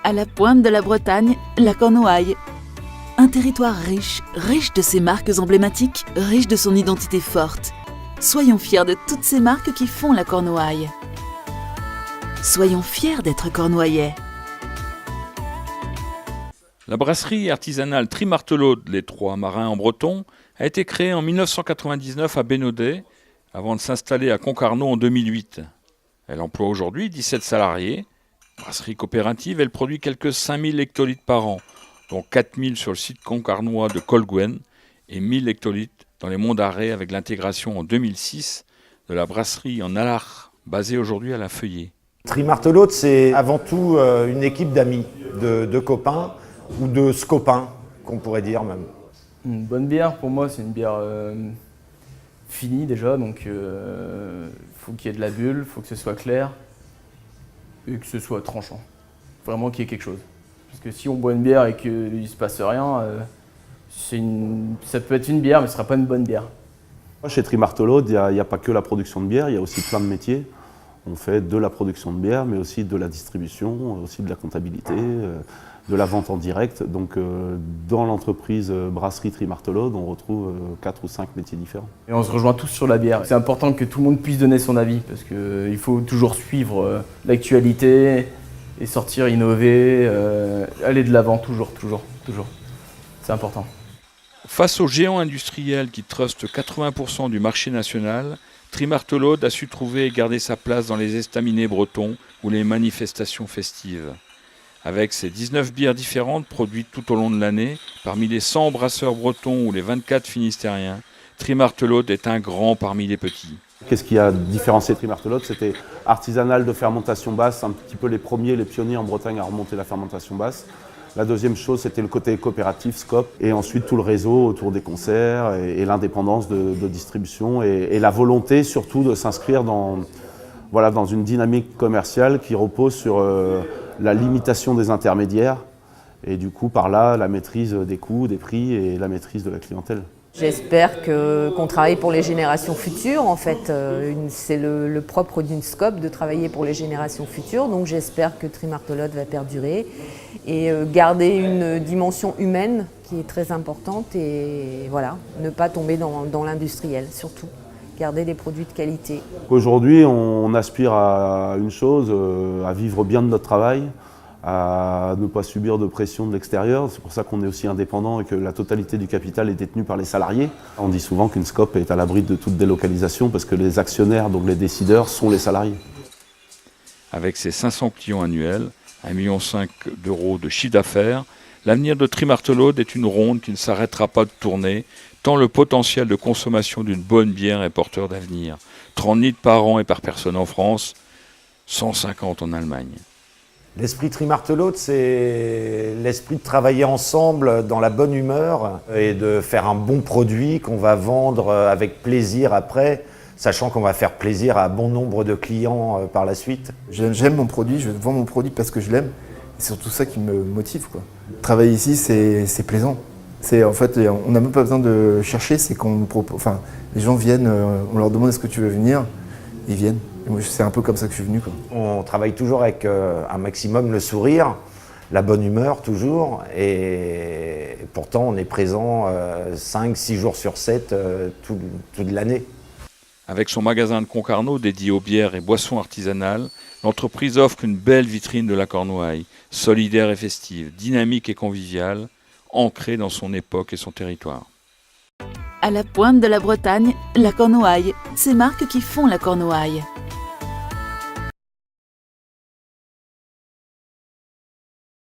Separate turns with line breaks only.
À la pointe de la Bretagne, la Cornouaille. Un territoire riche, riche de ses marques emblématiques, riche de son identité forte. Soyons fiers de toutes ces marques qui font la Cornouaille. Soyons fiers d'être cornouaillais.
La brasserie artisanale Trimartelaude, les Trois Marins en breton, a été créée en 1999 à Bénodet, avant de s'installer à Concarneau en 2008. Elle emploie aujourd'hui 17 salariés. Brasserie coopérative, elle produit quelques 5000 hectolitres par an, dont 4000 sur le site concarnois de Colguen et 1000 hectolitres dans les Monts d'Arrée avec l'intégration en 2006 de la brasserie en Allard, basée aujourd'hui à La Feuillée.
Trimartelaude, c'est avant tout une équipe d'amis, de copains ou de scopains, qu'on pourrait dire même.
Une bonne bière, pour moi, c'est une bière finie déjà, donc faut qu'il y ait de la bulle, faut que ce soit clair et que ce soit tranchant. Vraiment qu'il y ait quelque chose. Parce que si on boit une bière et qu'il ne se passe rien, ça peut être une bière, mais ce ne sera pas une bonne bière.
Chez Trimartelaude, il n'y a pas que la production de bière, il y a aussi plein de métiers. On fait de la production de bière, mais aussi de la distribution, aussi de la comptabilité, de la vente en direct. Donc dans l'entreprise brasserie Trimartelaude, on retrouve 4 ou 5 métiers différents.
Et on se rejoint tous sur la bière. C'est important que tout le monde puisse donner son avis, parce qu'il faut toujours suivre l'actualité et sortir, innover, aller de l'avant, toujours. C'est important.
Face aux géants industriels qui trustent 80% du marché national, Trimartelaude a su trouver et garder sa place dans les estaminets bretons ou les manifestations festives. Avec ses 19 bières différentes produites tout au long de l'année, parmi les 100 brasseurs bretons ou les 24 finistériens, Trimartelaude est un grand parmi les petits.
Qu'est-ce qui a différencié Trimartelaude? C'était artisanal de fermentation basse, un petit peu les pionniers en Bretagne à remonter la fermentation basse. La deuxième chose, c'était le côté coopératif, SCOP, et ensuite tout le réseau autour des concerts et l'indépendance de distribution et la volonté surtout de s'inscrire dans une dynamique commerciale qui repose sur la limitation des intermédiaires et du coup par là la maîtrise des coûts, des prix et la maîtrise de la clientèle.
J'espère qu'on travaille pour les générations futures. En fait, c'est le propre d'une SCOP de travailler pour les générations futures. Donc j'espère que Trimartelaude va perdurer et garder une dimension humaine qui est très importante et voilà, ne pas tomber dans l'industriel surtout. Garder des produits de qualité.
Aujourd'hui, on aspire à une chose, à vivre bien de notre travail, à ne pas subir de pression de l'extérieur. C'est pour ça qu'on est aussi indépendant et que la totalité du capital est détenue par les salariés. On dit souvent qu'une SCOP est à l'abri de toute délocalisation parce que les actionnaires, donc les décideurs, sont les salariés.
Avec ses 500 clients annuels, 1,5 million d'euros de chiffre d'affaires, l'avenir de Trimartelaude est une ronde qui ne s'arrêtera pas de tourner, tant le potentiel de consommation d'une bonne bière est porteur d'avenir. 30 litres par an et par personne en France, 150 en Allemagne.
L'esprit Trimartelaude, c'est l'esprit de travailler ensemble dans la bonne humeur et de faire un bon produit qu'on va vendre avec plaisir après, sachant qu'on va faire plaisir à bon nombre de clients par la suite.
J'aime mon produit, je vends mon produit parce que je l'aime. C'est surtout ça qui me motive, quoi. Travailler ici, c'est plaisant. En fait, on n'a même pas besoin de chercher, c'est qu'on nous propose. Enfin, les gens viennent, on leur demande est-ce que tu veux venir, ils viennent. C'est un peu comme ça que je suis venu, quoi.
On travaille toujours avec un maximum le sourire, la bonne humeur toujours, et pourtant on est présent 5-6 jours sur 7 toute l'année.
Avec son magasin de Concarneau dédié aux bières et boissons artisanales, l'entreprise offre une belle vitrine de la Cornouaille, solidaire et festive, dynamique et conviviale, ancrée dans son époque et son territoire.
À la pointe de la Bretagne, la Cornouaille. Ces marques qui font la Cornouaille.